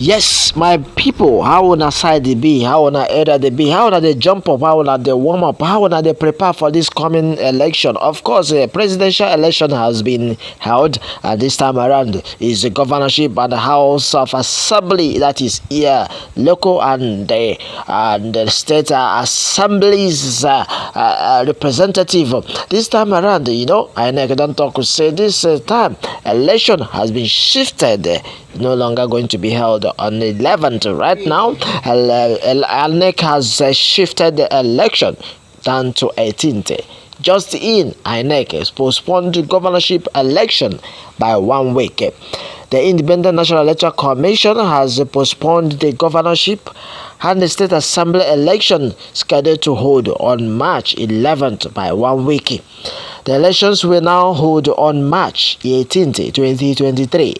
Yes, my people, how on a side they be, how on a area they be, how on they jump up, how on they warm up, how on they prepare for this coming election. Of course, a presidential election has been held, and this time around is the governorship and the House of Assembly, that is here, local and the state assemblies representative. This time around, I don't talk to say this time election has been shifted. No longer going to be held on the 11th. Right now, INEC has shifted the election down to 18th. Just in, INEC has postponed the governorship election by 1 week. The Independent National Electoral Commission has postponed the governorship and the State Assembly election scheduled to hold on March 11th by 1 week. The elections will now hold on March 18th, 2023.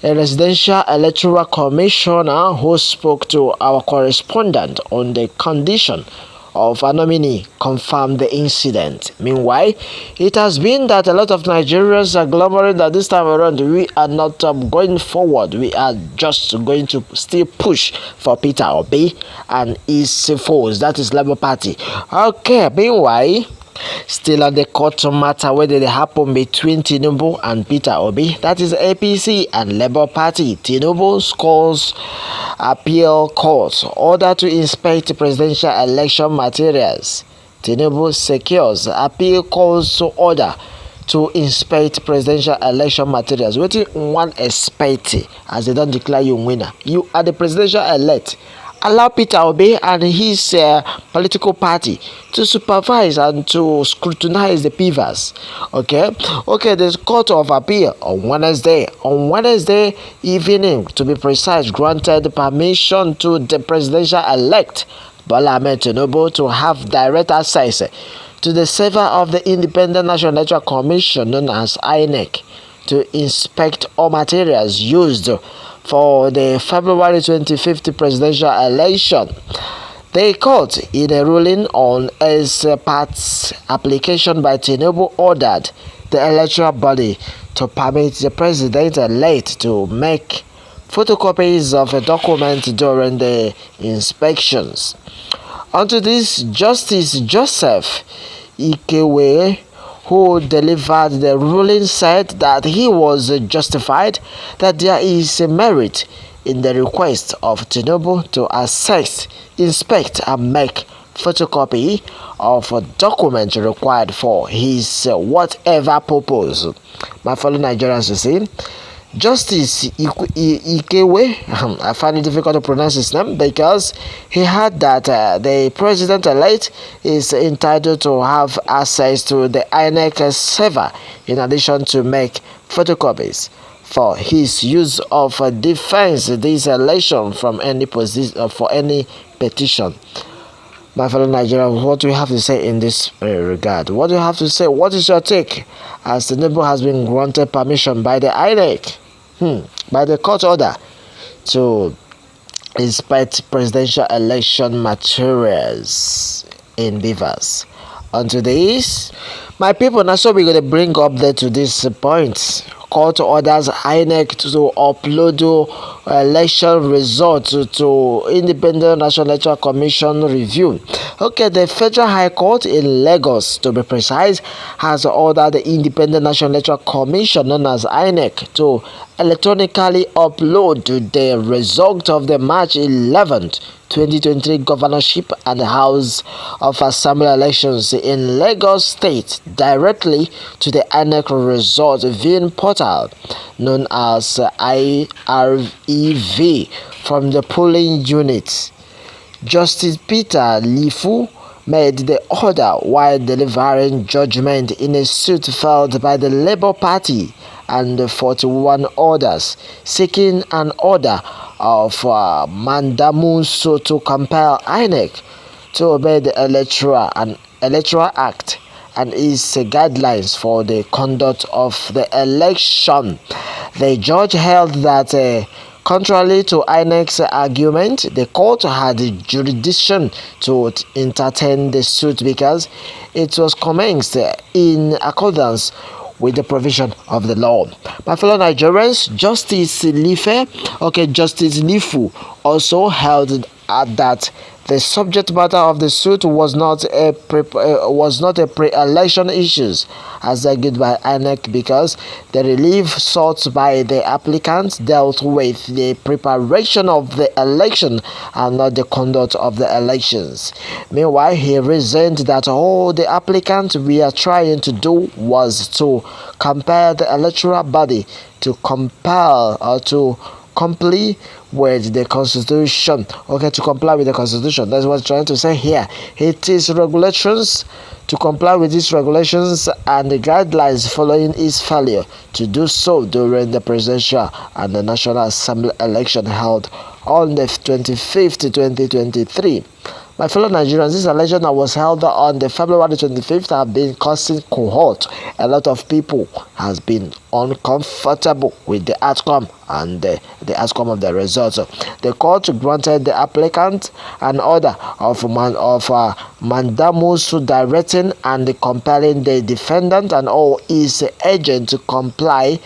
A residential electoral commissioner who spoke to our correspondent on the condition of a nominee confirmed the incident. Meanwhile, it has been that a lot of Nigerians are glummering that this time around we are not going forward. We are just going to still push for Peter Obi and his foes, that is Labour Party. Okay, meanwhile, still on the court matter where did it happen between Tinubu and Peter Obi, that is APC and Labour Party. Tinubu scores appeal court order to inspect presidential election materials. Tinubu secures appeal calls to order to inspect presidential election materials. What you want expect as they don't declare you winner? You are the presidential elect. Allow Peter Obi and his political party to supervise and to scrutinize the PVAS. Okay, the Court of Appeal on Wednesday evening, to be precise, granted permission to the presidential elect Bola Ahmed Tinubu to have direct access to the server of the Independent National Electoral Commission, known as INEC, to inspect all materials used for the February 25th presidential election. The court, in a ruling on as parts application by Tinubu, ordered the electoral body to permit the president-elect to make photocopies of a document during the inspections. Unto this, Justice Joseph Ikewe, who delivered the ruling, said that he was justified, that there is a merit in the request of Tinubu to assess, inspect and make photocopy of a document required for his whatever purpose. My fellow Nigerians, you see, Justice Ikewe, I find it difficult to pronounce his name because he heard that the president-elect is entitled to have access to the INEC server in addition to make photocopies for his use of defense this election from any position for any petition. My fellow Nigerians, what do you have to say in this regard? What do you have to say? What is your take as the Tinubu has been granted permission by the INEC, by the court order, to inspect presidential election materials in Beavers? Unto this, my people, now so we're going to bring update to this point. Court orders INEC to upload election results to Independent National Electoral Commission review. Okay, the Federal High Court in Lagos, to be precise, has ordered the Independent National Electoral Commission, known as INEC, to electronically upload the result of the March 11th 2023 governorship and House of Assembly elections in Lagos State directly to the INEC result viewing portal known as IREV from the polling units. Justice Peter Lifu made the order while delivering judgment in a suit filed by the Labour Party and 41 others seeking an order of mandamus to compel INEC to obey the Electoral Act and its guidelines for the conduct of the election. The judge held that contrary to INEC's argument, the court had jurisdiction to entertain the suit because it was commenced in accordance with the provision of the law. My fellow Nigerians, Justice Lifu also held that the subject matter of the suit was not a pre-election issues as argued by INEC, because the relief sought by the applicants dealt with the preparation of the election and not the conduct of the elections. Meanwhile, he reasoned that all the applicants were trying to do was to compel the electoral body to compel or to comply with the constitution. To comply with the constitution. That's what I'm trying to say here. It is regulations to comply with these regulations and the guidelines following its failure to do so during the presidential and the National Assembly election held on the 25th, 2023. My fellow Nigerians, this election that was held on the February 25th have been causing cohort. A lot of people has been uncomfortable with the outcome and the outcome of the results. The court granted the applicant an order of mandamus directing and compelling the defendant and all his agents to comply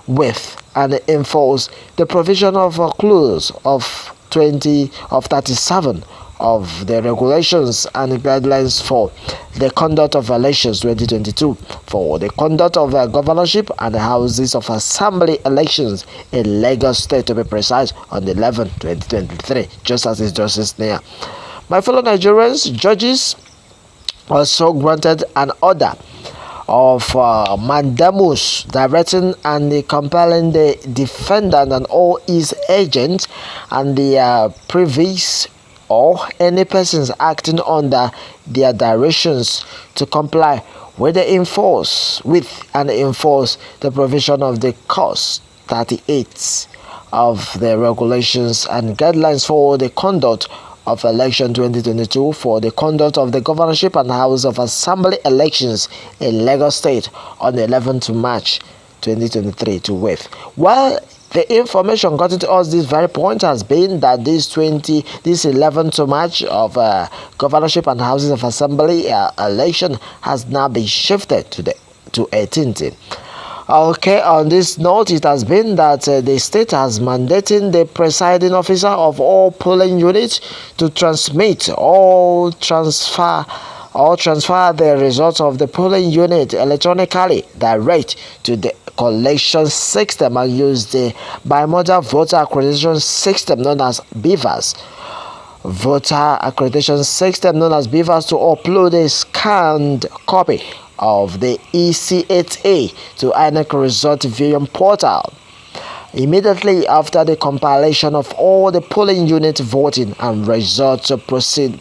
with and enforce the provision of a clause of 37 of the regulations and guidelines for the conduct of elections 2022, for the conduct of governorship and the houses of assembly elections in Lagos State, to be precise, on the 11th, 2023, just as is justice near. My fellow Nigerians, judges also granted an order of mandamus directing and compelling the defendant and all his agents and the privies or any persons acting under their directions to comply with the enforce the provision of the clause 38 of the regulations and guidelines for the conduct of election 2022, for the conduct of the governorship and House of Assembly elections in Lagos State on the 11th March 2023 to waive. Well, the information gotten to us this very point has been that this 11th March of governorship and Houses of Assembly election has now been shifted to 18th. On this note, it has been that the state has mandated the presiding officer of all polling units to transmit or transfer the results of the polling unit electronically direct to the collection system and use the bimodal voter accreditation system known as BVAS. Voter accreditation system known as BVAS to upload a scanned copy of the EC8A to INEC result viewing portal immediately after the compilation of all the polling unit voting and results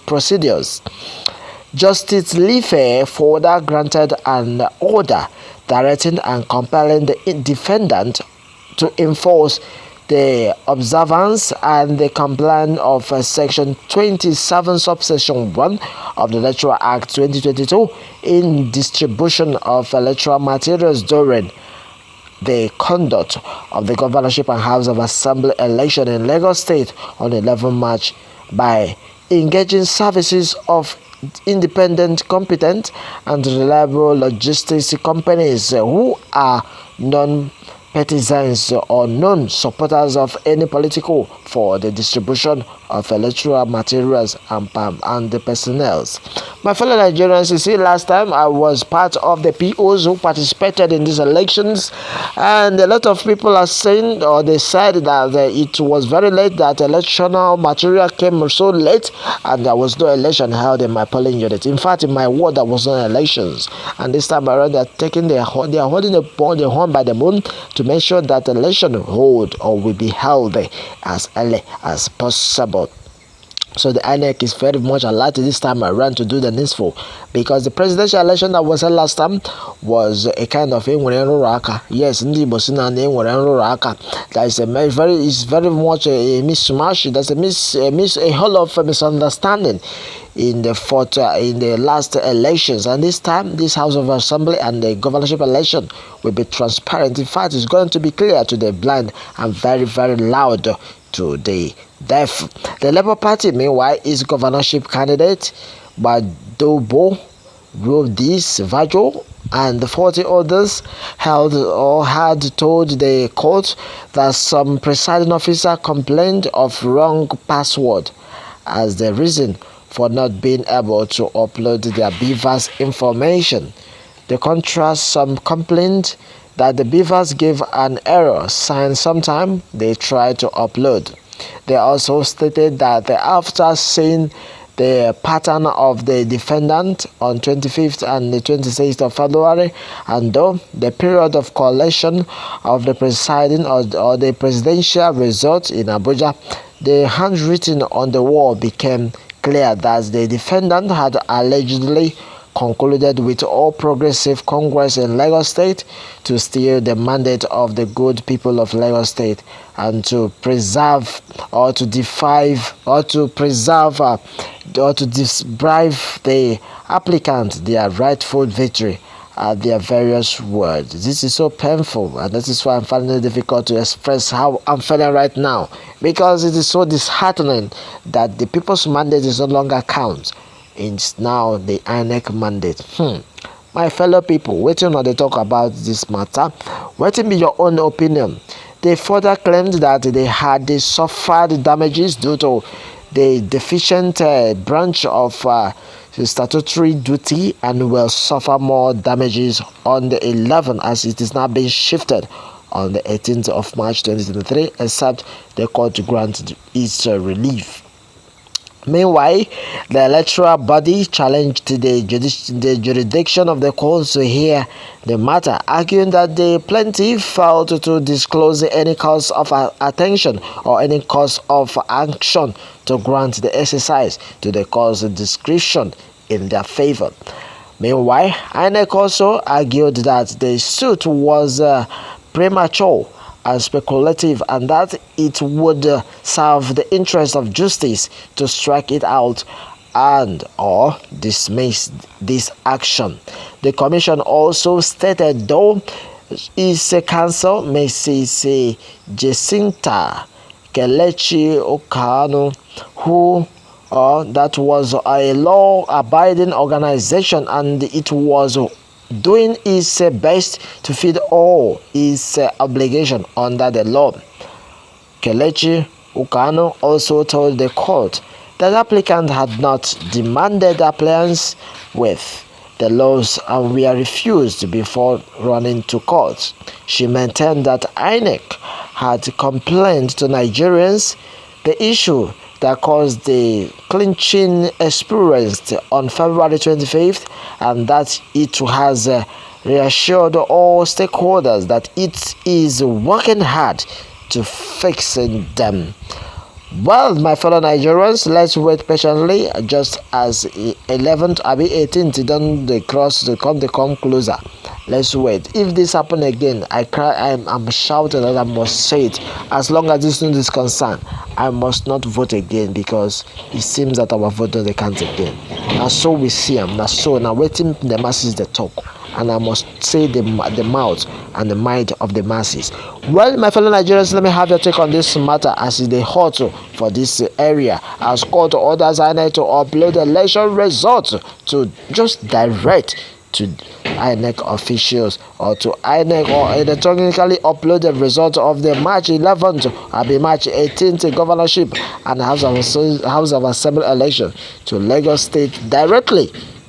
procedures. Justice Life further granted an order directing and compelling the defendant to enforce the observance and the compliance of Section 27 subsection 1 of the Electoral Act 2022 in distribution of electoral materials during the conduct of the governorship and House of Assembly election in Lagos State on 11 March by engaging services of independent, competent, and reliable logistics companies who are non-partisans or non-supporters of any political for the distribution of electoral materials and the personnel. My fellow Nigerians, you see, last time I was part of the POs who participated in these elections, and a lot of people are saying, or they said that it was very late, that electoral material came so late, and there was no election held in my polling unit. In fact, in my ward, there was no elections, and this time around, they are holding the horn by the moon to make sure that election hold or will be held as early as possible. So the INEC is very much alert this time around to do the needful, because the presidential election that was held last time was a kind of yes, that is very much a mismatch. There's a whole lot of misunderstanding in the last elections, and this time this House of Assembly and the governorship election will be transparent. In fact, it's going to be clear to the blind and very, very loud to the deaf. The Labour Party, meanwhile, is governorship candidate Badobo wrote this virgil, and 40 others held or had told the court that some presiding officer complained of wrong password as the reason for not being able to upload their beavers information. The contrast, some complained that the beavers gave an error sign sometime they tried to upload. They also stated that after seeing the pattern of the defendant on 25th and the 26th of February, and though the period of collection of the presiding or the presidential result in Abuja, the handwritten on the wall became clear that the defendant had allegedly concluded with All Progressive Congress in Lagos State to steal the mandate of the good people of Lagos State and to preserve or to deprive or to preserve or to deprive the applicant their rightful victory at their various words. This is so painful, and that is why I'm finding it difficult to express how I'm feeling right now, because it is so disheartening that the people's mandate is no longer count. It's now the INEC mandate. My fellow people, waiting on the talk about this matter, waiting be your own opinion. They further claimed that they had suffered damages due to the deficient branch of statutory duty and will suffer more damages on the 11th as it is now being shifted on the 18th of March 2023, except the court grant its relief. Meanwhile, the electoral body challenged the jurisdiction of the courts to hear the matter, arguing that the plaintiff failed to disclose any cause of attention or any cause of action to grant the exercise to the cause description in their favor. Meanwhile, INEC also argued that the suit was premature and speculative, and that it would serve the interest of justice to strike it out and or dismiss this action. The commission also stated, though its counsel, Mrs. Jacinta Kelechi Okano, who that was a law-abiding organization and it was doing its best to feed all its obligation under the law. Kelechi Ukano also told the court that the applicant had not demanded appliance with the laws and were refused before running to court. She maintained that INEC had complained to Nigerians the issue that caused the clinching experienced on February 25th, and that it has reassured all stakeholders that it is working hard to fix them. Well, my fellow Nigerians, let's wait patiently, just as 11th or 18th don't they come closer. Let's wait. If this happen again, I'm shouting and I must say it. As long as this news is concerned, I must not vote again, because it seems that our vote they can't again. Now so we see them. Now so now waiting the masses the talk, and I must say the mouth and the mind of the masses. Well, my fellow Nigerians, let me have your take on this matter as it is hot for this area. As court orders INEC to upload the election results to just direct to INEC officials or to INEC, or electronically upload the result of the March 11th or March 18th governorship and House of Assembly election to Lagos State directly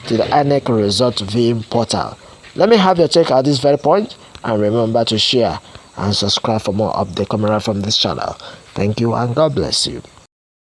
to the INEC result viewing portal. Let me have your take at this very point, and remember to share and subscribe for more updates coming right from this channel. Thank you and God bless you.